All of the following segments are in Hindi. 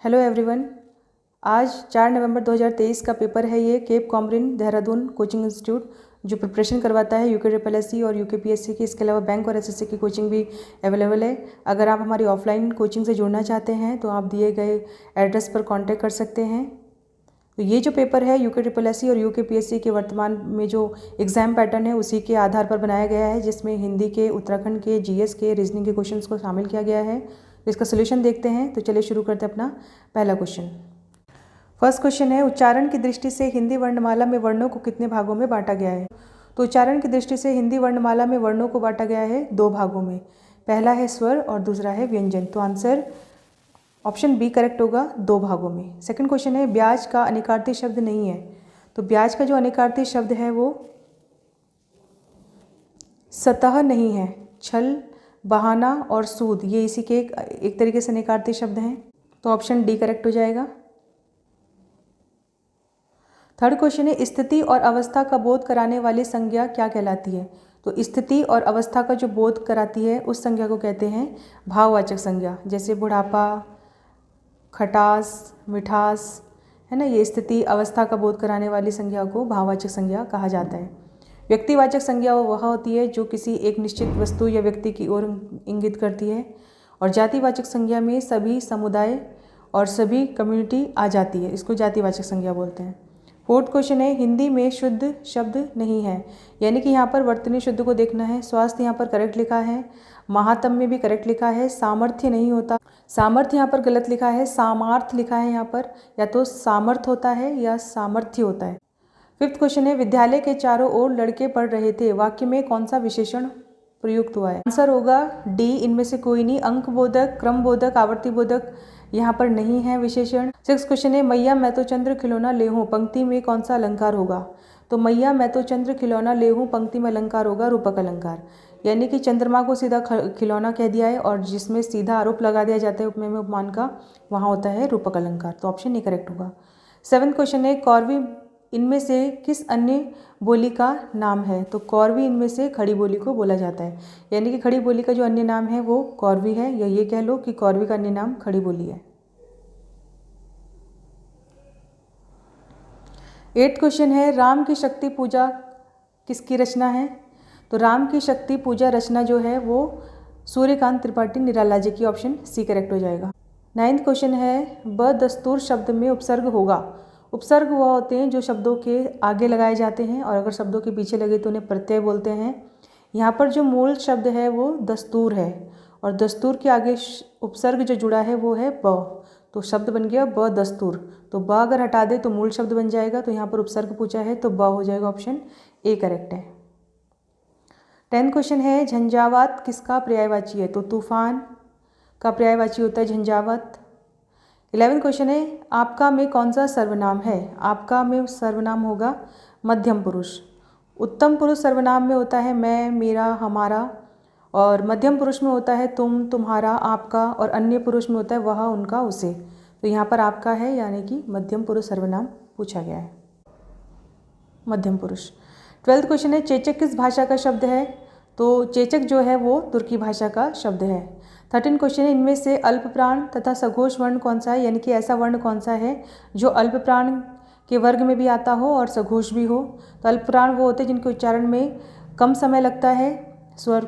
Hello everyone. आज 4 नवंबर 2023 का पेपर है ये Cape Comorin Dehradun coaching institute जो प्रिपरेशन करवाता है यूके ट्रिपल और यूके पीएससी की। इसके अलावा बैंक और एसएससी की कोचिंग भी अवेलेबल है। अगर आप हमारी ऑफलाइन कोचिंग से जुड़ना चाहते हैं तो आप दिए गए एड्रेस पर कॉन्टैक्ट कर सकते हैं। तो ये जो पेपर है यूके ट्रिपल और यूके पीएससी के वर्तमान में जो एग्ज़ाम पैटर्न है उसी के आधार पर बनाया गया है, जिसमें हिंदी के, उत्तराखंड के, जीएस के, रीजनिंग के क्वेश्चंस को शामिल किया गया है। तो इसका सोल्यूशन देखते हैं। तो चलिए शुरू करते हैं अपना पहला क्वेश्चन। फर्स्ट क्वेश्चन है, उच्चारण की दृष्टि से हिंदी वर्णमाला में वर्णों को कितने भागों में बांटा गया है। तो उच्चारण की दृष्टि से हिंदी वर्णमाला में वर्णों को बांटा गया है 2 भागों में। पहला है स्वर और दूसरा है व्यंजन। तो आंसर ऑप्शन बी करेक्ट होगा, 2 भागों में। सेकंड क्वेश्चन है, ब्याज का अनिकार्ती शब्द नहीं है। तो ब्याज का जो अनिकार्ती शब्द है वो सतह नहीं है। छल, बहाना और सूद ये इसी के एक तरीके से अनिकार्ती शब्द हैं। तो ऑप्शन डी करेक्ट हो जाएगा। थर्ड क्वेश्चन है, स्थिति और अवस्था का बोध कराने वाली संज्ञा क्या कहलाती है। तो स्थिति और अवस्था का जो बोध कराती है उस संज्ञा को कहते हैं भाववाचक संज्ञा। जैसे बुढ़ापा, खटास, मिठास, है ना, ये स्थिति अवस्था का बोध कराने वाली संज्ञा को भाववाचक संज्ञा कहा जाता है। व्यक्तिवाचक संज्ञा वह होती है जो किसी एक निश्चित वस्तु या व्यक्ति की ओर इंगित करती है। और जातिवाचक संज्ञा में सभी समुदाय और सभी कम्युनिटी आ जाती है, इसको जातिवाचक संज्ञा बोलते हैं। फोर्थ क्वेश्चन है, हिंदी में शुद्ध शब्द नहीं है। यानी कि यहाँ पर वर्तनी शुद्ध को देखना है। स्वास्थ्य यहाँ पर करेक्ट लिखा है, महात्म्य भी करेक्ट लिखा है, सामर्थ्य नहीं होता, सामर्थ्य यहाँ पर गलत लिखा है, सामार्थ लिखा है यहाँ पर, या तो सामर्थ होता है या सामर्थ्य होता है। फिफ्थ क्वेश्चन है, विद्यालय के चारों ओर लड़के पढ़ रहे थे, वाक्य में कौन सा विशेषण प्रयुक्त हुआ है। आंसर होगा डी, इनमें से कोई नहीं। अंक बोधक, क्रम बोधक, आवर्ती बोधक यहाँ पर नहीं है विशेषण। सिक्स क्वेश्चन है, मैया मैं तो चंद्र खिलौना लेहूं, पंक्ति में कौन सा अलंकार होगा। तो मैया मैं तो चंद्र खिलौना लेहूं, पंक्ति में अलंकार होगा रूपक अलंकार। यानी कि चंद्रमा को सीधा खिलौना कह दिया है और जिसमें सीधा आरोप लगा दिया जाता है उपमेय में उपमान का, वहाँ होता है रूपक अलंकार। तो ऑप्शन नहीं करेक्ट होगा। सेवन्थ क्वेश्चन है, कौरवी इनमें से किस अन्य बोली का नाम है। तो कौरवी इनमें से खड़ी बोली को बोला जाता है। यानी कि खड़ी बोली का जो अन्य नाम है वो कौरवी है, या ये कह लो कि कौरवी का अन्य नाम खड़ी बोली है। एट्थ क्वेश्चन है, राम की शक्ति पूजा किसकी रचना है। तो राम की शक्ति पूजा रचना जो है वो सूर्यकांत त्रिपाठी निराला जी की। ऑप्शन सी करेक्ट हो जाएगा। नाइन्थ क्वेश्चन है, बदस्तूर शब्द में उपसर्ग होगा। उपसर्ग वह होते हैं जो शब्दों के आगे लगाए जाते हैं और अगर शब्दों के पीछे लगे तो उन्हें प्रत्यय बोलते हैं। यहाँ पर जो मूल शब्द है वो दस्तूर है और दस्तूर के आगे उपसर्ग जो जुड़ा है वो है ब, तो शब्द बन गया ब दस्तूर। तो ब अगर हटा दे तो मूल शब्द बन जाएगा। तो यहाँ पर उपसर्ग पूछा है तो ब हो जाएगा, ऑप्शन ए करेक्ट है। 10th क्वेश्चन है, झंझावात किसका पर्यायवाची है। तो तूफान का पर्यायवाची होता है झंझावात। 11th क्वेश्चन है, आपका में कौन सा सर्वनाम है। आपका में सर्वनाम होगा मध्यम पुरुष। उत्तम पुरुष सर्वनाम में होता है मैं, मेरा, हमारा, और मध्यम पुरुष में होता है तुम, तुम्हारा, आपका, और अन्य पुरुष में होता है वह, उनका, उसे। तो यहाँ पर आपका है, यानी कि मध्यम पुरुष सर्वनाम पूछा गया है, मध्यम पुरुष। 12th क्वेश्चन है, चेचक किस भाषा का शब्द है। तो चेचक जो है वो तुर्की भाषा का शब्द है। 13th क्वेश्चन है, इनमें से अल्प प्राण तथा सघोष वर्ण कौन सा है। यानी कि ऐसा वर्ण कौन सा है जो अल्प प्राण के वर्ग में भी आता हो और सघोष भी हो। तो अल्प प्राण वो होते हैं जिनके उच्चारण में कम समय लगता है स्वर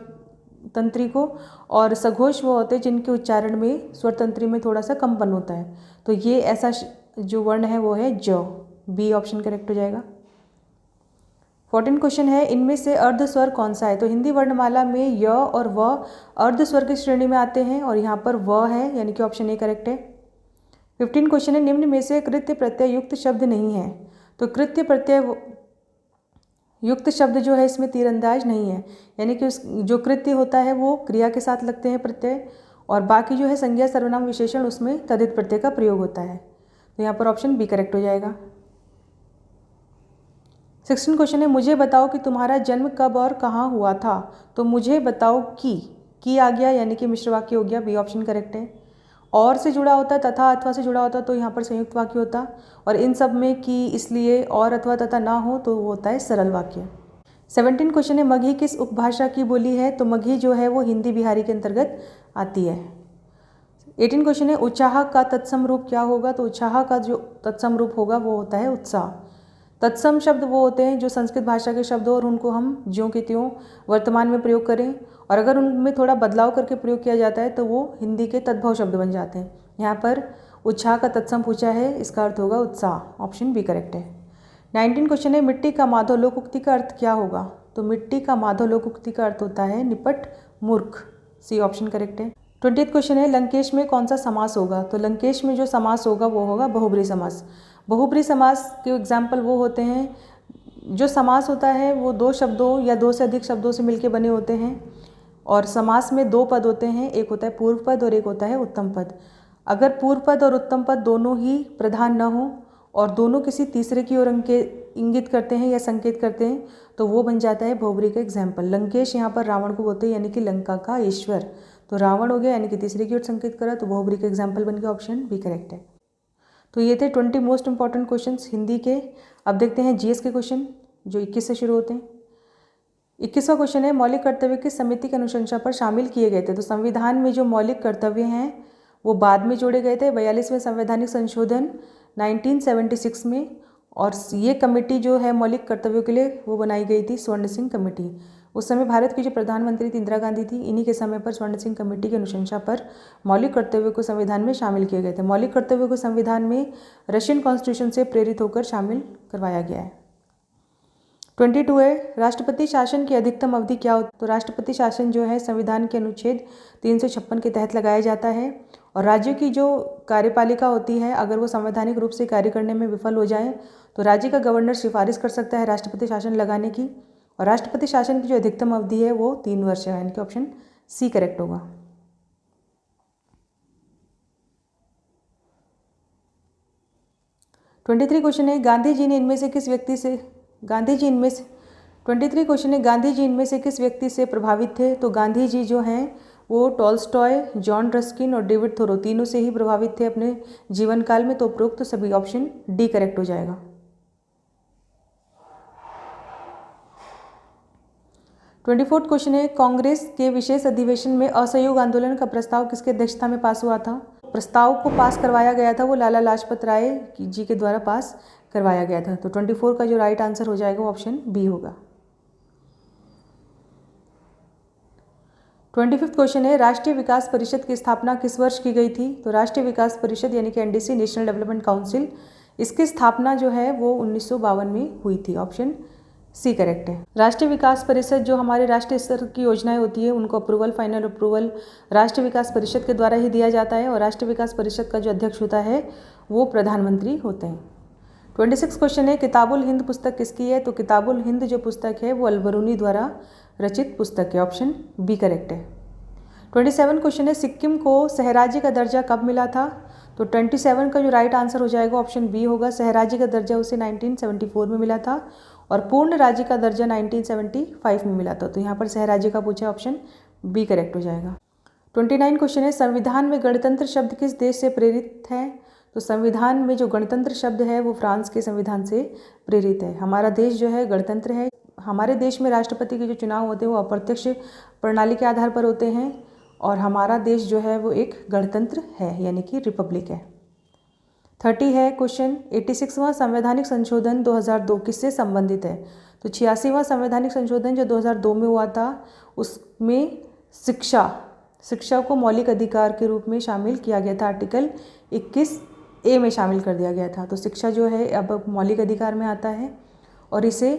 तंत्री को, और सघोष वो होते हैं जिनके उच्चारण में स्वर तंत्री में थोड़ा सा कंपन होता है। तो ये ऐसा जो वर्ण है वो है ज, बी ऑप्शन करेक्ट हो जाएगा। 14 क्वेश्चन है, इनमें से अर्ध स्वर कौन सा है। तो हिंदी वर्णमाला में य और व अर्ध स्वर की श्रेणी में आते हैं और यहाँ पर व है, यानी कि ऑप्शन ए करेक्ट है। 15 क्वेश्चन है, निम्न में से कृत्य प्रत्यय युक्त शब्द नहीं है। तो कृत्य प्रत्यय युक्त शब्द जो है इसमें तीरंदाज नहीं है। यानी कि जो कृत्य होता है वो क्रिया के साथ लगते हैं प्रत्यय, और बाकी जो है संज्ञा, सर्वनाम, विशेषण उसमें तद्धित प्रत्यय का प्रयोग होता है। तो यहाँ पर ऑप्शन बी करेक्ट हो जाएगा। 16 क्वेश्चन है, मुझे बताओ कि तुम्हारा जन्म कब और कहाँ हुआ था। तो मुझे बताओ की आ गया, यानी कि मिश्र वाक्य हो गया, बी ऑप्शन करेक्ट है। और से जुड़ा होता है, तथा अथवा से जुड़ा होता तो यहाँ पर संयुक्त वाक्य होता, और इन सब में कि, इसलिए, और, अथवा, तथा ना हो तो वो होता है सरल वाक्य। 17 क्वेश्चन है, मगही किस उपभाषा की बोली है। तो मगही जो है वो हिंदी बिहारी के अंतर्गत आती है। 18 क्वेश्चन है उत्साह का तत्सम रूप क्या होगा? तो उत्साह का जो तत्सम रूप होगा वो होता है उत्साह। तत्सम शब्द वो होते हैं जो संस्कृत भाषा के शब्द हो और उनको हम ज्यों के त्यों वर्तमान में प्रयोग करें, और अगर उनमें थोड़ा बदलाव करके प्रयोग किया जाता है तो वो हिंदी के तद्भव शब्द बन जाते हैं। यहाँ पर उत्साह का तत्सम पूछा है, इसका अर्थ होगा उत्साह। ऑप्शन बी करेक्ट है। 19 क्वेश्चन है मिट्टी का माधव लोकोक्ति का अर्थ क्या होगा? तो मिट्टी का माधव लोकोक्ति का अर्थ होता है निपट मूर्ख। सी ऑप्शन करेक्ट है। 20 क्वेश्चन है लंकेश में कौन सा समास होगा? तो लंकेश में जो समास होगा वो होगा बहुब्री समास। बहुब्री समास के एग्जाम्पल वो होते हैं, जो समास होता है वो दो शब्दों या दो से अधिक शब्दों से मिलकर बने होते हैं, और समास में दो पद होते हैं, एक होता है पूर्व पद और एक होता है उत्तम पद। अगर पूर्व पद और उत्तम पद दोनों ही प्रधान न हो और दोनों किसी तीसरे की ओर इंगित करते हैं या संकेत करते हैं तो वो बन जाता है बहुब्री का एग्जाम्पल। लंकेश यहाँ पर रावण को बोलते हैं, यानी कि लंका का ईश्वर। तो रावण हो गया, यानी कि तीसरे की ओर संकेत करा, तो बहुब्री का एग्जाम्पल बन गया। ऑप्शन बी करेक्ट है। तो ये थे 20 मोस्ट इंपॉर्टेंट क्वेश्चंस हिंदी के। अब देखते हैं जीएस के क्वेश्चन जो 21 से शुरू होते हैं। 21वां क्वेश्चन है मौलिक कर्तव्य किस समिति की अनुशंसा पर शामिल किए गए थे? तो संविधान में जो मौलिक कर्तव्य हैं वो बाद में जोड़े गए थे 42वें संवैधानिक संशोधन 1976 में, और ये कमेटी जो है मौलिक कर्तव्यों के लिए वो बनाई गई थी स्वर्ण सिंह कमेटी। उस समय भारत की जो प्रधानमंत्री थी इंदिरा गांधी थी, इन्हीं के समय पर स्वर्ण सिंह कमेटी की अनुशंसा पर मौलिक कर्तव्यों को संविधान में शामिल किए गए थे। मौलिक कर्तव्यों को संविधान में रशियन कॉन्स्टिट्यूशन से प्रेरित होकर शामिल करवाया गया है। 22 है राष्ट्रपति शासन की अधिकतम अवधि क्या होती है? तो राष्ट्रपति शासन जो है संविधान के अनुच्छेद 356 के तहत लगाया जाता है, और राज्यों की जो कार्यपालिका होती है अगर वो संवैधानिक रूप से कार्य करने में विफल हो जाए तो राज्य का गवर्नर सिफारिश कर सकता है राष्ट्रपति शासन लगाने की, और राष्ट्रपति शासन की जो अधिकतम अवधि है वो 3 वर्ष है, यानी कि ऑप्शन सी करेक्ट होगा। क्वेश्चन है गांधी जी इनमें से किस व्यक्ति से प्रभावित थे? तो गांधी जी जो हैं वो टॉल्स्टॉय, जॉन रस्किन और डेविड थोरो तीनों से ही प्रभावित थे अपने जीवन काल में, तो उपरोक्त सभी ऑप्शन डी करेक्ट हो जाएगा। 24 क्वेश्चन है कांग्रेस के विशेष अधिवेशन में असहयोग आंदोलन का प्रस्ताव किसके अध्यक्षता में पास हुआ था? प्रस्ताव को पास करवाया गया था वो लाला लाजपत राय जी के द्वारा पास करवाया गया था। तो 24 का जो राइट आंसर हो जाएगा वो ऑप्शन बी होगा। 25 क्वेश्चन है राष्ट्रीय विकास परिषद की स्थापना किस वर्ष की गई थी? तो राष्ट्रीय विकास परिषद यानी कि एनडीसी, नेशनल डेवलपमेंट काउंसिल, इसकी स्थापना जो है वो 1952 में हुई थी। ऑप्शन सी करेक्ट है। राष्ट्रीय विकास परिषद जो हमारे राष्ट्रीय स्तर की योजनाएं होती है उनको अप्रूवल, फाइनल अप्रूवल राष्ट्रीय विकास परिषद के द्वारा ही दिया जाता है, और राष्ट्रीय विकास परिषद का जो अध्यक्ष होता है वो प्रधानमंत्री होते हैं। 26 क्वेश्चन है किताबुल हिंद पुस्तक किसकी है? तो किताबुल हिंद जो पुस्तक है वो अलबरूनी द्वारा रचित पुस्तक है। ऑप्शन बी करेक्ट है। 27 क्वेश्चन है सिक्किम को सहराज्य का दर्जा कब मिला था? तो 27 का जो राइट आंसर हो जाएगा ऑप्शन बी होगा। सहराज्य का दर्जा उसे 1974 में मिला था और पूर्ण राज्य का दर्जा 1975 में मिला था। तो यहाँ पर सहराज्य का पूछा, ऑप्शन बी करेक्ट हो जाएगा। 29 क्वेश्चन है संविधान में गणतंत्र शब्द किस देश से प्रेरित है? तो संविधान में जो गणतंत्र शब्द है वो फ्रांस के संविधान से प्रेरित है। हमारा देश जो है गणतंत्र है। हमारे देश में राष्ट्रपति के जो चुनाव होते हैं वो अप्रत्यक्ष प्रणाली के आधार पर होते हैं, और हमारा देश जो है वो एक गणतंत्र है यानी कि रिपब्लिक है। 30 है क्वेश्चन 86वां संवैधानिक संशोधन 2002 किससे संबंधित है? तो 86वां संवैधानिक संशोधन जो 2002 में हुआ था उसमें शिक्षा को मौलिक अधिकार के रूप में शामिल किया गया था। आर्टिकल 21A में शामिल कर दिया गया था। तो शिक्षा जो है अब मौलिक अधिकार में आता है और इसे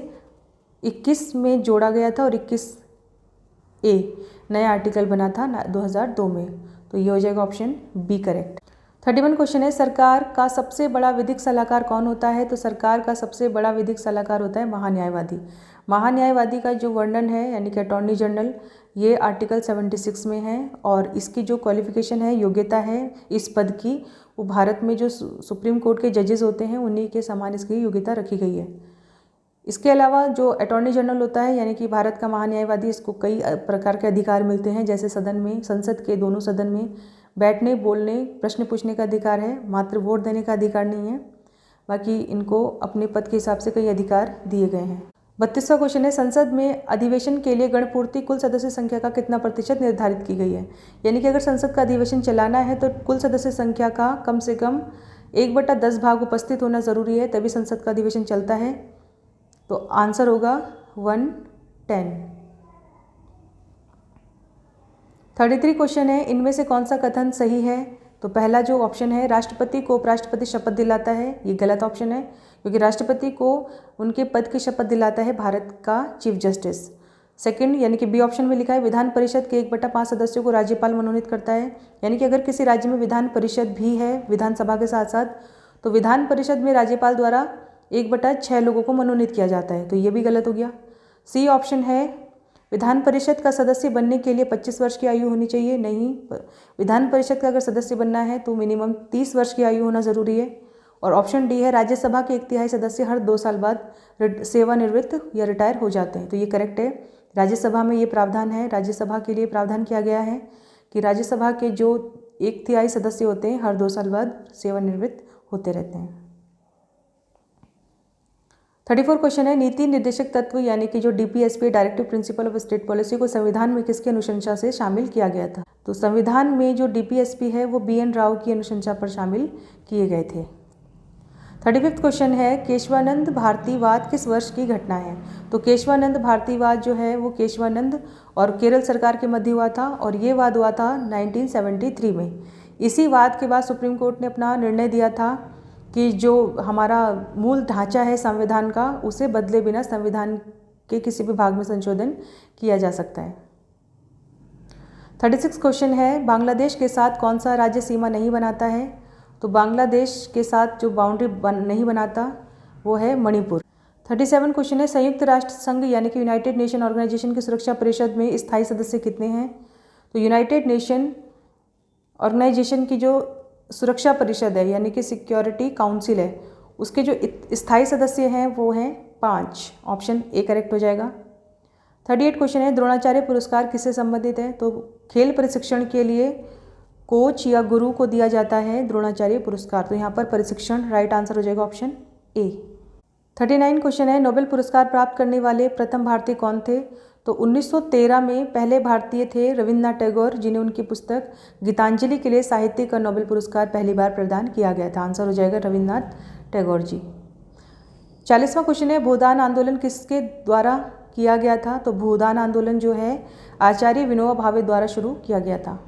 21 में जोड़ा गया था और 21A नया आर्टिकल बना था 2002 में। तो ये हो जाएगा ऑप्शन बी करेक्ट। 31 क्वेश्चन है सरकार का सबसे बड़ा विधिक सलाहकार कौन होता है? तो सरकार का सबसे बड़ा विधिक सलाहकार होता है महान्यायवादी। महान्यायवादी का जो वर्णन है यानी कि अटॉर्नी जनरल, ये आर्टिकल 76 में है, और इसकी जो क्वालिफिकेशन है, योग्यता है इस पद की, वो भारत में जो सुप्रीम कोर्ट के जजेस होते हैं उन्हीं के समान इसकी योग्यता रखी गई है। इसके अलावा जो अटॉर्नी जनरल होता है यानी कि भारत का महान्यायवादी, इसको कई प्रकार के अधिकार मिलते हैं, जैसे सदन में, संसद के दोनों सदन में बैठने, बोलने, प्रश्न पूछने का अधिकार है, मात्र वोट देने का अधिकार नहीं है। बाकी इनको अपने पद के हिसाब से कई अधिकार दिए गए हैं। 32वां क्वेश्चन है, संसद में अधिवेशन के लिए गणपूर्ति कुल सदस्य संख्या का कितना प्रतिशत निर्धारित की गई है। यानी कि अगर संसद का अधिवेशन चलाना है तो कुल सदस्य संख्या का कम से कम 1/10 भाग उपस्थित होना ज़रूरी है, तभी संसद का अधिवेशन चलता है। तो आंसर होगा 110। 33 क्वेश्चन है, इनमें से कौन सा कथन सही है। तो पहला जो ऑप्शन है, राष्ट्रपति को उपराष्ट्रपति शपथ दिलाता है, ये गलत ऑप्शन है, क्योंकि राष्ट्रपति को उनके पद की शपथ दिलाता है भारत का चीफ जस्टिस। सेकंड यानी कि बी ऑप्शन में लिखा है, विधान परिषद के 1/5 सदस्यों को राज्यपाल मनोनीत करता है। यानी कि अगर किसी राज्य में विधान परिषद भी है विधानसभा के साथ साथ, तो विधान परिषद में राज्यपाल द्वारा 1/6 लोगों को मनोनीत किया जाता है, तो ये भी गलत हो गया। सी ऑप्शन है, विधान परिषद का सदस्य बनने के लिए 25 वर्ष की आयु होनी चाहिए, नहीं, विधान परिषद का अगर सदस्य बनना है तो मिनिमम 30 वर्ष की आयु होना ज़रूरी है। और ऑप्शन डी है, राज्यसभा के 1/3 सदस्य हर 2 साल बाद सेवानिवृत्त या रिटायर हो जाते हैं, तो ये करेक्ट है। राज्यसभा में ये प्रावधान है, राज्यसभा के लिए प्रावधान किया गया है कि राज्यसभा के जो 1/3 सदस्य होते हैं हर 2 साल बाद सेवानिवृत्त होते रहते हैं। 34 क्वेश्चन है, नीति निर्देशक तत्व यानी कि जो DPSP directive principle of state policy को संविधान में किसकी अनुशंसा से शामिल किया गया था। तो संविधान में जो DPSP है वो BN राव की अनुशंसा पर शामिल किए गए थे। 35 क्वेश्चन है, केशवानंद भारतीवाद किस वर्ष की घटना है। तो केशवानंद भारतीवाद जो है वो केशवानंद और केरल सरकार के मध्य हुआ था, और ये वाद हुआ था 1973 में। इसी वाद के बाद सुप्रीम कोर्ट ने अपना निर्णय दिया था कि जो हमारा मूल ढांचा है संविधान का, उसे बदले बिना संविधान के किसी भी भाग में संशोधन किया जा सकता है। 36 क्वेश्चन है, बांग्लादेश के साथ कौन सा राज्य सीमा नहीं बनाता है। तो बांग्लादेश के साथ जो बाउंड्री नहीं बनाता वो है मणिपुर। 37 क्वेश्चन है, संयुक्त राष्ट्र संघ यानी कि यूनाइटेड नेशन ऑर्गेनाइजेशन की सुरक्षा परिषद में स्थायी सदस्य कितने हैं। तो यूनाइटेड नेशन ऑर्गेनाइजेशन की जो सुरक्षा परिषद है यानी कि सिक्योरिटी काउंसिल है, उसके जो स्थायी सदस्य हैं वो हैं 5। ऑप्शन ए करेक्ट हो जाएगा। 38 क्वेश्चन है, द्रोणाचार्य पुरस्कार किससे संबंधित है। तो खेल प्रशिक्षण के लिए कोच या गुरु को दिया जाता है द्रोणाचार्य पुरस्कार, तो यहाँ पर प्रशिक्षण राइट आंसर हो जाएगा ऑप्शन ए। 39 क्वेश्चन है, नोबेल पुरस्कार प्राप्त करने वाले प्रथम भारतीय कौन थे। तो 1913 में पहले भारतीय थे रविन्द्रनाथ टैगोर, जिन्हें उनकी पुस्तक गीतांजलि के लिए साहित्य का नोबेल पुरस्कार पहली बार प्रदान किया गया था। आंसर हो जाएगा रविन्द्रनाथ टैगोर जी। 40वां क्वेश्चन है, भूदान आंदोलन किसके द्वारा किया गया था। तो भूदान आंदोलन जो है आचार्य विनोबा भावे द्वारा शुरू किया गया था।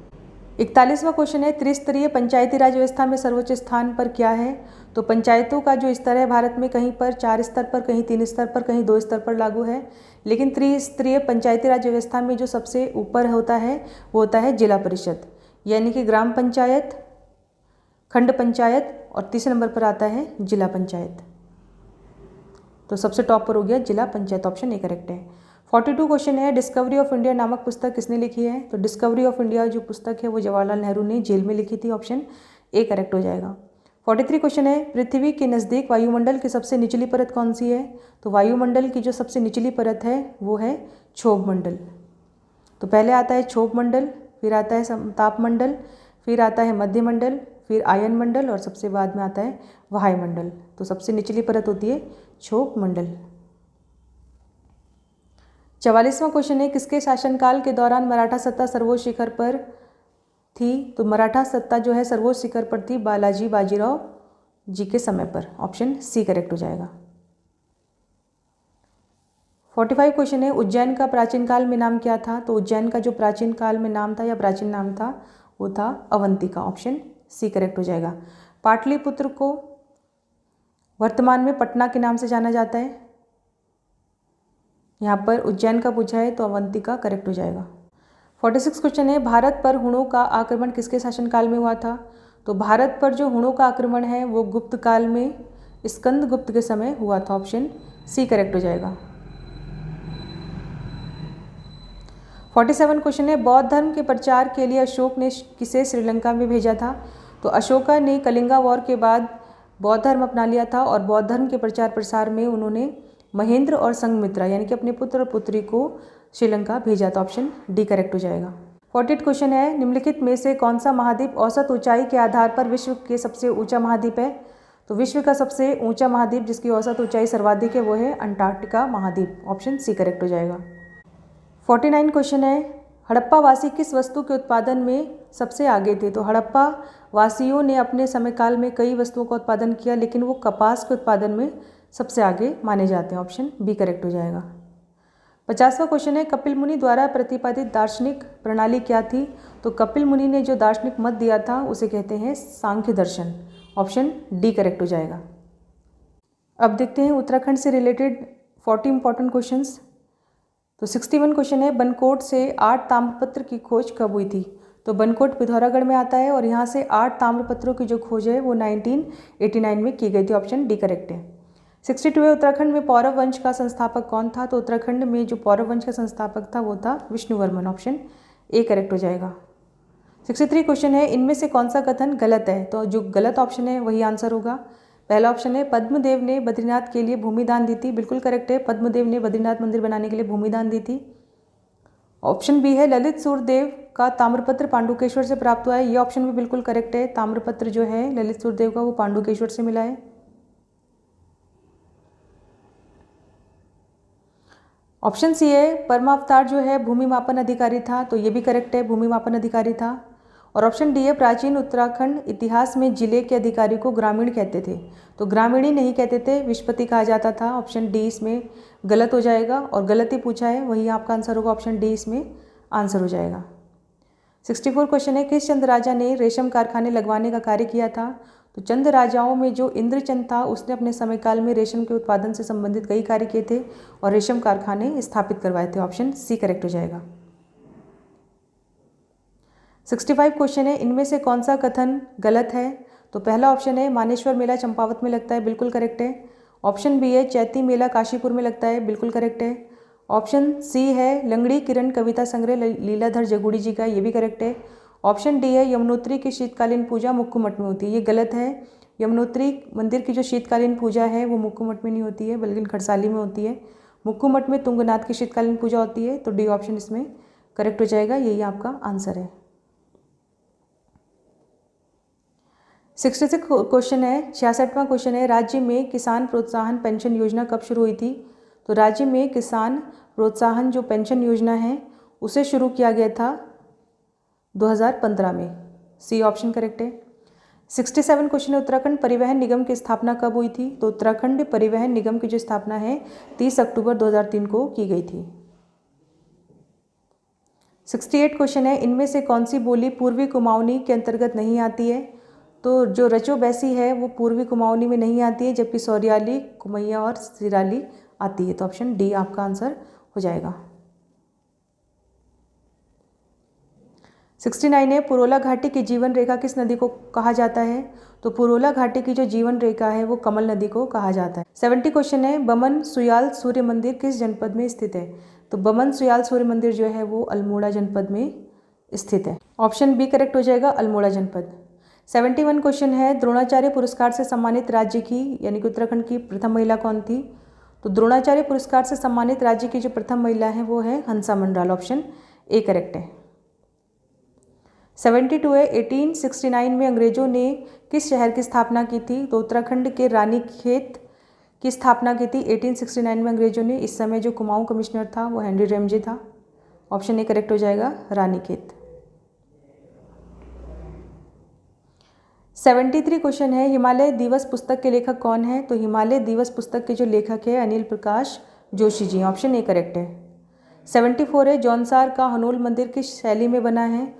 41वां क्वेश्चन है, त्रिस्तरीय पंचायती राज व्यवस्था में सर्वोच्च स्थान पर क्या है। तो पंचायतों का जो स्तर है भारत में कहीं पर 4 स्तर पर, कहीं 3 स्तर पर, कहीं 2 स्तर पर लागू है, लेकिन त्रिस्तरीय पंचायती राज व्यवस्था में जो सबसे ऊपर होता है वो होता है जिला परिषद, यानी कि ग्राम पंचायत, खंड पंचायत और तीसरे नंबर पर आता है जिला पंचायत। तो सबसे टॉप पर हो गया जिला पंचायत, ऑप्शन ए करेक्ट है। 42 क्वेश्चन है, डिस्कवरी ऑफ इंडिया नामक पुस्तक किसने लिखी है। तो डिस्कवरी ऑफ इंडिया जो पुस्तक है वो जवाहरलाल नेहरू ने जेल में लिखी थी, ऑप्शन ए करेक्ट हो जाएगा। 43 क्वेश्चन है, पृथ्वी के नज़दीक वायुमंडल की सबसे निचली परत कौन सी है। तो वायुमंडल की जो सबसे निचली परत है वो है क्षोभ मंडल। तो पहले आता है क्षोभ मंडल, फिर आता है तापमंडल, फिर आता है मध्यमंडल, फिर आयन मंडल और सबसे बाद में आता है वायुमंडल। तो सबसे निचली परत होती है क्षोभ मंडल। 44वां क्वेश्चन है, किसके शासनकाल के दौरान मराठा सत्ता सर्वोच्च शिखर पर थी। तो मराठा सत्ता जो है सर्वोच्च शिखर पर थी बालाजी बाजीराव जी के समय पर, ऑप्शन सी करेक्ट हो जाएगा। 45 क्वेश्चन है, उज्जैन का प्राचीन काल में नाम क्या था। तो उज्जैन का जो प्राचीन काल में नाम था या प्राचीन नाम था वो था अवंतिका, ऑप्शन सी करेक्ट हो जाएगा। पाटलिपुत्र को वर्तमान में पटना के नाम से जाना जाता है, यहाँ पर उज्जैन का पूछा है तो अवंतिका करेक्ट हो जाएगा। 46 क्वेश्चन है, भारत पर हुणों का आक्रमण किसके शासनकाल में हुआ था। तो भारत पर जो हुणों का आक्रमण है वो गुप्त काल में स्कंद गुप्त के समय हुआ था, ऑप्शन सी करेक्ट हो जाएगा। 47 क्वेश्चन है, बौद्ध धर्म के प्रचार के लिए अशोक ने किसे श्रीलंका में भेजा था। तो अशोका ने कलिंगा वॉर के बाद बौद्ध धर्म अपना लिया था और बौद्ध धर्म के प्रचार प्रसार में उन्होंने महेंद्र और संघमित्रा यानी कि अपने पुत्र और पुत्री को श्रीलंका भेजा था, ऑप्शन डी करेक्ट हो जाएगा। 48 क्वेश्चन है, निम्नलिखित में से कौन सा महाद्वीप औसत ऊंचाई के आधार पर विश्व के सबसे ऊंचा महाद्वीप है। तो विश्व का सबसे ऊंचा महाद्वीप जिसकी औसत ऊंचाई सर्वाधिक है वो है अंटार्कटिका महाद्वीप। ऑप्शन सी करेक्ट हो जाएगा। 49 क्वेश्चन है, हड़प्पा वासी किस वस्तु के उत्पादन में सबसे आगे थे? तो हड़प्पा वासियों ने अपने समयकाल में कई वस्तुओं का उत्पादन किया, लेकिन वो कपास के उत्पादन में सबसे आगे माने जाते हैं। ऑप्शन बी करेक्ट हो जाएगा। 50वां क्वेश्चन है, कपिल मुनि द्वारा प्रतिपादित दार्शनिक प्रणाली क्या थी? तो कपिल मुनि ने जो दार्शनिक मत दिया था उसे कहते हैं सांख्य दर्शन। ऑप्शन डी करेक्ट हो जाएगा। अब देखते हैं उत्तराखंड से रिलेटेड 40 इंपॉर्टेंट क्वेश्चंस। तो 61 क्वेश्चन है, बनकोट से 8 ताम्रपत्र की खोज कब हुई थी? तो बनकोट पिथौरागढ़ में आता है और यहाँ से 8 ताम्रपत्रों की जो खोज है वो 1989 में की गई थी। ऑप्शन डी करेक्ट है। 62 है, उत्तराखंड में पौरव वंश का संस्थापक कौन था? तो उत्तराखंड में जो पौरव वंश का संस्थापक था वो था विष्णुवर्मन। ऑप्शन ए करेक्ट हो जाएगा। 63 क्वेश्चन है, इनमें से कौन सा कथन गलत है? तो जो गलत ऑप्शन है वही आंसर होगा। पहला ऑप्शन है, पद्मदेव ने बद्रीनाथ के लिए भूमि दान दी थी। बिल्कुल करेक्ट है, पद्मदेव ने बद्रीनाथ मंदिर बनाने के लिए भूमि दान दी थी। ऑप्शन बी है, ललित सूर्यदेव का ताम्रपत्र पांडुकेश्वर से प्राप्त हुआ है। ये ऑप्शन भी बिल्कुल करेक्ट है, ताम्रपत्र जो है ललित सूर्यदेव का वो पांडुकेश्वर से मिला है। ऑप्शन सी है, परमावतार जो है भूमि मापन अधिकारी था। तो ये भी करेक्ट है, भूमि मापन अधिकारी था। और ऑप्शन डी है, प्राचीन उत्तराखंड इतिहास में जिले के अधिकारी को ग्रामीण कहते थे। तो ग्रामीणी नहीं कहते थे, विश्वपति कहा जाता था। ऑप्शन डी इसमें गलत हो जाएगा और गलत ही पूछा है, वही आपका आंसर होगा। ऑप्शन डी इसमें आंसर हो जाएगा। 64 क्वेश्चन है, किस चंद राजा ने रेशम कारखाने लगवाने का कार्य किया था? तो चंद राजाओं में जो इंद्रचंद था उसने अपने समयकाल में रेशम के उत्पादन से संबंधित कई कार्य किए थे और रेशम कारखाने स्थापित करवाए थे। ऑप्शन सी करेक्ट हो जाएगा। 65 क्वेश्चन है, इनमें से कौन सा कथन गलत है? तो पहला ऑप्शन है, मानेश्वर मेला चंपावत में लगता है। बिल्कुल करेक्ट है। ऑप्शन बी है, चैती मेला काशीपुर में लगता है। बिल्कुल करेक्ट है। ऑप्शन सी है, लंगड़ी किरण कविता संग्रह लीलाधर जगुड़ी जी का। ये भी करेक्ट है। ऑप्शन डी है, यमुनोत्री की शीतकालीन पूजा मुक्कू मठ में होती है। ये गलत है। यमुनोत्री मंदिर की जो शीतकालीन पूजा है वो मुक्कू मठ में नहीं होती है बल्कि खरसाली में होती है। मुक्कू मठ में तुंगनाथ की शीतकालीन पूजा होती है। तो डी ऑप्शन इसमें करेक्ट हो जाएगा, यही आपका आंसर है। 66 क्वेश्चन है, 66वां क्वेश्चन है, राज्य में किसान प्रोत्साहन पेंशन योजना कब शुरू हुई थी? तो राज्य में किसान प्रोत्साहन जो पेंशन योजना है उसे शुरू किया गया था 2015 में। सी ऑप्शन करेक्ट है। 67 क्वेश्चन है, उत्तराखंड परिवहन निगम की स्थापना कब हुई थी? तो उत्तराखंड परिवहन निगम की जो स्थापना है 30 अक्टूबर 2003 को की गई थी। 68 क्वेश्चन है, इनमें से कौन सी बोली पूर्वी कुमाऊनी के अंतर्गत नहीं आती है? तो जो रचो बैसी है वो पूर्वी कुमाऊनी में नहीं आती है, जबकि सौरियाली, कुमैया और सिराली आती है। तो ऑप्शन डी आपका आंसर हो जाएगा। 69 है, पुरोला घाटी की जीवन रेखा किस नदी को कहा जाता है? तो पुरोला घाटी की जो जीवन रेखा है वो कमल नदी को कहा जाता है। 70 क्वेश्चन है, बमन सुयाल सूर्य मंदिर किस जनपद में स्थित है? तो बमन सुयाल सूर्य मंदिर जो है वो अल्मोड़ा जनपद में स्थित है। ऑप्शन बी करेक्ट हो जाएगा, अल्मोड़ा जनपद। 71 क्वेश्चन है, द्रोणाचार्य पुरस्कार से सम्मानित राज्य की यानी कि उत्तराखंड की प्रथम महिला कौन थी? तो द्रोणाचार्य पुरस्कार से सम्मानित राज्य की जो प्रथम महिला है वो है हंसा मंडल। ऑप्शन ए करेक्ट है। 72 है, 1869 में अंग्रेजों ने किस शहर की स्थापना की थी? तो उत्तराखंड के रानीखेत की स्थापना की थी 1869 में अंग्रेजों ने। इस समय जो कुमाऊं कमिश्नर था वो हेनरी रैमजे था। ऑप्शन ए करेक्ट हो जाएगा, रानीखेत। 73 क्वेश्चन है, हिमालय दिवस पुस्तक के लेखक कौन है? तो हिमालय दिवस पुस्तक के जो लेखक है Anil Prakash Joshi ji. Option A correct है। 74 है, जौनसार का हनोल मंदिर किस शैली में बना है?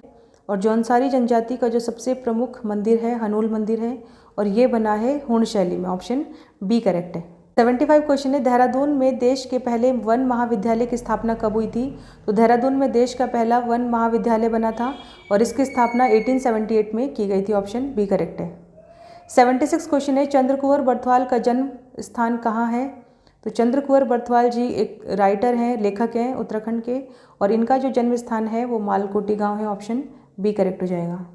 और जौनसारी जनजाति का जो सबसे प्रमुख मंदिर है हनोल मंदिर है और ये बना है हूण शैली में। ऑप्शन बी करेक्ट है। 75 क्वेश्चन है, देहरादून में देश के पहले वन महाविद्यालय की स्थापना कब हुई थी? तो देहरादून में देश का पहला वन महाविद्यालय बना था और इसकी स्थापना 1878 में की गई थी। ऑप्शन बी करेक्ट है। 76 क्वेश्चन है, चंद्रकुंवर बर्थवाल का जन्म स्थान कहाँ है? तो चंद्रकुंवर बर्थवाल जी एक राइटर हैं, लेखक हैं उत्तराखंड के और इनका जो जन्म स्थान है वो मालकोटी गाँव है। ऑप्शन बी करेक्ट हो जाएगा।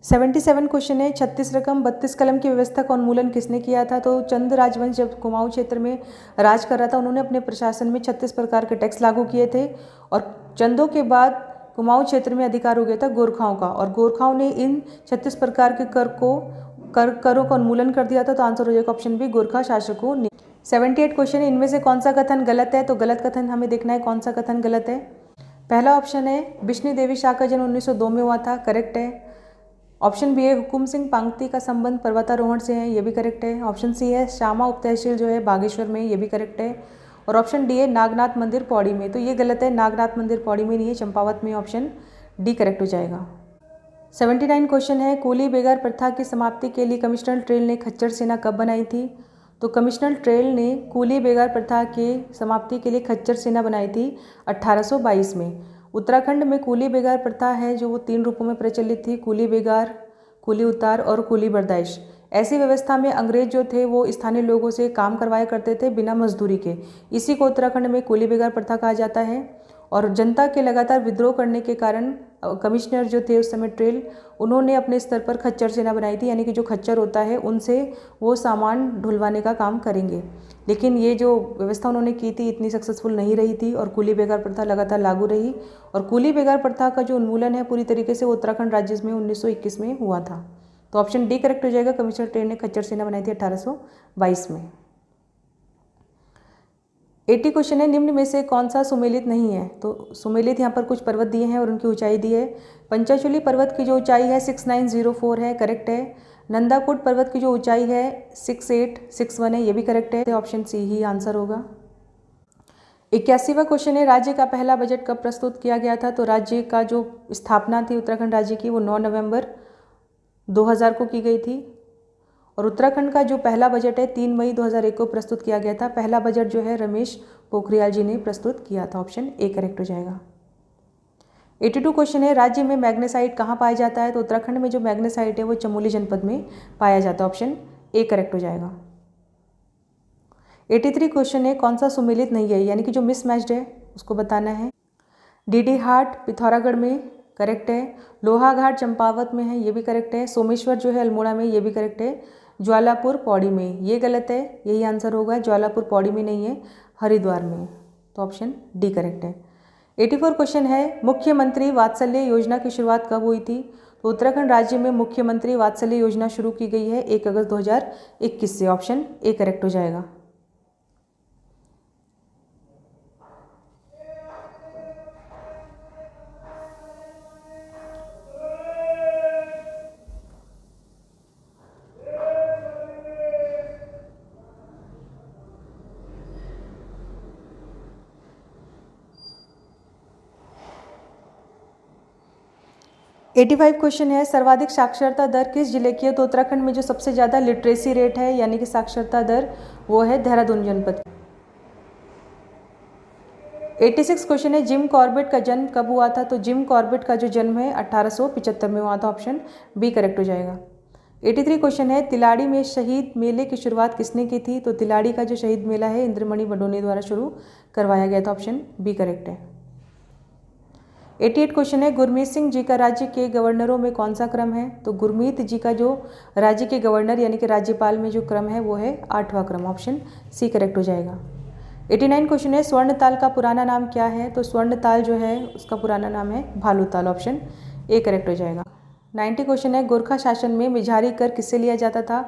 77 क्वेश्चन है, 36 रकम 32 कलम की व्यवस्था का उन्मूलन किसने किया था? तो चंद राजवंश जब कुमाऊं क्षेत्र में राज कर रहा था उन्होंने अपने प्रशासन में 36 प्रकार के टैक्स लागू किए थे और चंदों के बाद कुमाऊं क्षेत्र में अधिकार हो गया था गोरखाओं का और गोरखाओं ने इन 36 प्रकार के कर को करों का उन्मूलन कर दिया था, तो आंसर हो जाएगा ऑप्शन बी, गोरखा शासकों ने। 78 क्वेश्चन है, इनमें से कौन सा कथन गलत है? तो गलत कथन हमें देखना है, कौन सा कथन गलत है। पहला ऑप्शन है विष्णु देवी शाह का जन्म 1902 में हुआ था, करेक्ट है। ऑप्शन बी है हुकुम सिंह पांगती का संबंध पर्वतारोहण से है, ये भी करेक्ट है। ऑप्शन सी है श्यामा उप तहसील जो है बागेश्वर में, ये भी करेक्ट है। और ऑप्शन डी है नागनाथ मंदिर पौड़ी में, तो ये गलत है, नागनाथ मंदिर पौड़ी में नहीं है, चंपावत में। ऑप्शन डी करेक्ट हो जाएगा। 79 क्वेश्चन है, कूली बेगार प्रथा की समाप्ति के लिए कमिश्नर ट्रेल ने खच्चर सेना कब बनाई थी? तो कमिश्नर ट्रेल ने कूली बेगार प्रथा के समाप्ति के लिए खच्चर सेना बनाई थी 1822 में। उत्तराखंड में कूली बेगार प्रथा है जो वो 3 रूपों में प्रचलित थी, कूली बेगार, कूली उतार और कूली बर्दाइश। ऐसी व्यवस्था में अंग्रेज जो थे वो स्थानीय लोगों से काम करवाया करते थे बिना मजदूरी के, इसी को उत्तराखंड में कूली बेगार प्रथा कहा जाता है। और जनता के लगातार विद्रोह करने के कारण कमिश्नर जो थे उस समय ट्रेल, उन्होंने अपने स्तर पर खच्चर सेना बनाई थी, यानी कि जो खच्चर होता है उनसे वो सामान ढुलवाने का काम करेंगे। लेकिन ये जो व्यवस्था उन्होंने की थी इतनी सक्सेसफुल नहीं रही थी और कूली बेगार प्रथा लगातार लागू रही। और कूली बेगार प्रथा का जो उन्मूलन है पूरी तरीके से उत्तराखंड राज्य में 1921 में हुआ था। तो ऑप्शन डी करेक्ट हो जाएगा, कमिश्नर ट्रेल ने खच्चर सेना बनाई थी 1822 में। 80 क्वेश्चन है, निम्न में से कौन सा सुमेलित नहीं है? तो सुमेलित यहाँ पर कुछ पर्वत दिए हैं और उनकी ऊंचाई दी है। पंचाचूली पर्वत की जो ऊंचाई है 6904 है, करेक्ट है। नंदाकुट पर्वत की जो ऊंचाई है 6861 है, ये भी करेक्ट है, ऑप्शन सी ही आंसर होगा। 81वां क्वेश्चन है, राज्य का पहला बजट कब प्रस्तुत किया गया था? तो राज्य का जो स्थापना थी उत्तराखंड राज्य की वो 9 नवंबर 2000 को की गई थी। और उत्तराखंड का जो पहला बजट है 3 मई 2001 को प्रस्तुत किया गया था। पहला बजट जो है रमेश पोखरियाल जी ने प्रस्तुत किया था, ऑप्शन ए करेक्ट हो जाएगा। 82 क्वेश्चन है, राज्य में मैग्नेसाइट कहाँ पाया जाता है? तो उत्तराखंड में जो मैग्नेसाइट है वो चमोली जनपद में पाया जाता है, ऑप्शन ए करेक्ट हो जाएगा। 83 क्वेश्चन है, कौन सा सुमेलित नहीं है, यानी कि जो मिसमैच्ड है उसको बताना है। डीडी हाट पिथौरागढ़ में, करेक्ट है। लोहाघाट चंपावत में है, ये भी करेक्ट है। सोमेश्वर जो है अल्मोड़ा में, ये भी करेक्ट है। ज्वालापुर पौड़ी में, ये गलत है, यही आंसर होगा। ज्वालापुर पौड़ी में नहीं है, हरिद्वार में, तो ऑप्शन डी करेक्ट है। 84 क्वेश्चन है, मुख्यमंत्री वात्सल्य योजना की शुरुआत कब हुई थी? तो उत्तराखंड राज्य में मुख्यमंत्री वात्सल्य योजना शुरू की गई है 1 अगस्त 2021 से, ऑप्शन ए करेक्ट हो जाएगा। एटी 85 क्वेश्चन है, सर्वाधिक साक्षरता दर किस जिले की है? तो उत्तराखंड में जो सबसे ज़्यादा लिटरेसी रेट है यानी कि साक्षरता दर, वो है देहरादून जनपद। 86 क्वेश्चन है, जिम कॉर्बेट का जन्म कब हुआ था? तो जिम कॉर्बेट का जो जन्म है 1875 में हुआ था, ऑप्शन बी करेक्ट हो जाएगा। 83 क्वेश्चन है, तिलाड़ी में शहीद मेले की शुरुआत किसने की थी? तो तिलाड़ी का जो शहीद मेला है इंद्रमणि बडोनी द्वारा शुरू करवाया गया था, ऑप्शन बी करेक्ट है। 88 क्वेश्चन है, गुरमीत सिंह जी का राज्य के गवर्नरों में कौन सा क्रम है? तो गुरमीत जी का जो राज्य के गवर्नर यानी कि राज्यपाल में जो क्रम है वो है 8वां क्रम, ऑप्शन सी करेक्ट हो जाएगा। 89 क्वेश्चन है, स्वर्णताल का पुराना नाम क्या है? तो स्वर्णताल जो है उसका पुराना नाम है भालूताल, ऑप्शन ए करेक्ट हो जाएगा। 90 क्वेश्चन है, गोरखा शासन में मिझारी कर किससे लिया जाता था?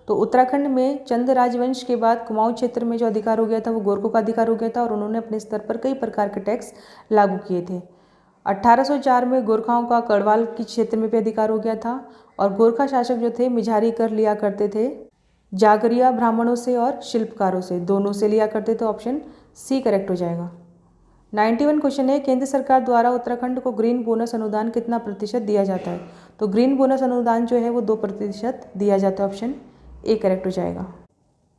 तो उत्तराखंड में चंद राजवंश के बाद कुमाऊं क्षेत्र में जो अधिकार हो गया था वो गोरखों का अधिकार हो गया था और उन्होंने अपने स्तर पर कई प्रकार के टैक्स लागू किए थे। 1804 में गोरखाओं का गढ़वाल की क्षेत्र में भी अधिकार हो गया था और गोरखा शासक जो थे मिझारी कर लिया करते थे जागरिया ब्राह्मणों से और शिल्पकारों से, दोनों से लिया करते थे, ऑप्शन सी करेक्ट हो जाएगा। 91 क्वेश्चन है, केंद्र सरकार द्वारा उत्तराखंड को ग्रीन बोनस अनुदान कितना प्रतिशत दिया जाता है? तो ग्रीन बोनस अनुदान जो है वो 2% दिया जाता है, ऑप्शन ए करेक्ट हो जाएगा।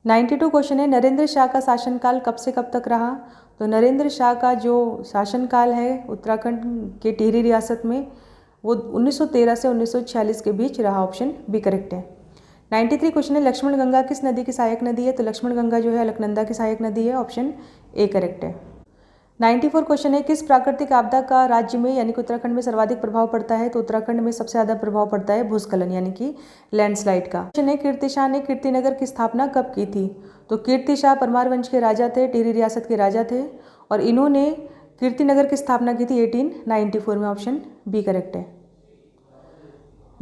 92 क्वेश्चन है, नरेंद्र शाह का शासनकाल कब से कब तक रहा? तो नरेंद्र शाह का जो शासनकाल है उत्तराखंड के टिहरी रियासत में वो 1913 से 1946 के बीच रहा, ऑप्शन बी करेक्ट है। 93 क्वेश्चन है, लक्ष्मण गंगा किस नदी की सहायक नदी है? तो लक्ष्मण गंगा जो है अलकनंदा की सहायक नदी है, ऑप्शन ए करेक्ट है। 94 क्वेश्चन है, किस प्राकृतिक आपदा का राज्य में यानी कि उत्तराखंड में सर्वाधिक प्रभाव पड़ता है? तो उत्तराखंड में सबसे ज़्यादा प्रभाव पड़ता है भूस्खलन यानी कि लैंडस्लाइड का। क्वेश्चन है, कीर्ति शाह ने कीर्तिनगर की स्थापना कब की थी? तो कीर्ति शाह परमार वंश के राजा थे, टिहरी रियासत के राजा थे और इन्होंने कीर्तिनगर की स्थापना की थी 1894 में, ऑप्शन बी करेक्ट है।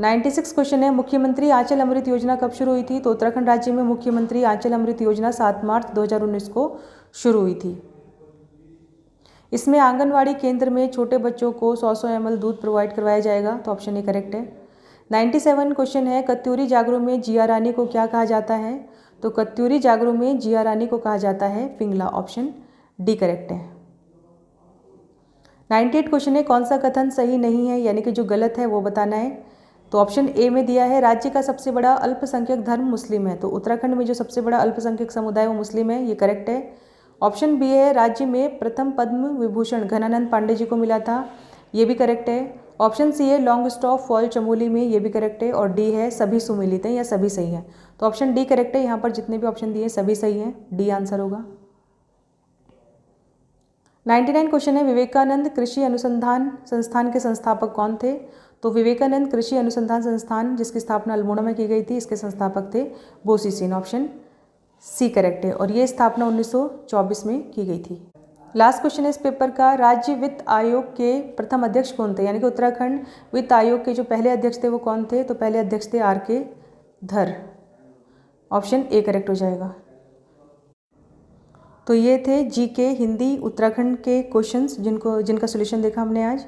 96 क्वेश्चन है, मुख्यमंत्री आंचल अमृत योजना कब शुरू हुई थी? तो उत्तराखंड राज्य में मुख्यमंत्री आंचल अमृत योजना 7 मार्च 2019 को शुरू हुई थी। इसमें आंगनवाड़ी केंद्र में छोटे बच्चों को 100 ml दूध प्रोवाइड करवाया जाएगा, तो ऑप्शन ए करेक्ट है। 97 क्वेश्चन है, कत्यूरी जागरू में जिया रानी को क्या कहा जाता है? तो कत्यूरी जागरू में जिया रानी को कहा जाता है पिंगला, ऑप्शन डी करेक्ट है। 98 क्वेश्चन है, कौन सा कथन सही नहीं है यानी कि जो गलत है वो बताना है? तो ऑप्शन ए में दिया है, राज्य का सबसे बड़ा अल्पसंख्यक धर्म मुस्लिम है। तो उत्तराखंड में जो सबसे बड़ा अल्पसंख्यक समुदाय वो मुस्लिम है, ये करेक्ट है। ऑप्शन बी है, राज्य में प्रथम पद्म विभूषण घनानंद पांडे जी को मिला था, ये भी करेक्ट है। ऑप्शन सी है, लॉन्ग स्टॉप फॉल चमोली में, ये भी करेक्ट है। और डी है, सभी सुमिलित हैं या सभी सही है। तो ऑप्शन डी करेक्ट है, यहाँ पर जितने भी ऑप्शन दिए सभी सही हैं, डी आंसर होगा। 99 क्वेश्चन है, विवेकानंद कृषि अनुसंधान संस्थान के संस्थापक कौन थे? तो विवेकानंद कृषि अनुसंधान संस्थान जिसकी स्थापना अल्मोड़ा में की गई थी, इसके संस्थापक थे बोसी सेन, ऑप्शन सी करेक्ट है। और ये स्थापना 1924 में की गई थी। लास्ट क्वेश्चन है इस पेपर का, राज्य वित्त आयोग के प्रथम अध्यक्ष कौन थे? यानी कि उत्तराखंड वित्त आयोग के जो पहले अध्यक्ष थे वो कौन थे? तो पहले अध्यक्ष थे आर के धर, ऑप्शन ए करेक्ट हो जाएगा। तो ये थे जीके हिंदी उत्तराखंड के क्वेश्चंस जिनका सॉल्यूशन देखा हमने आज।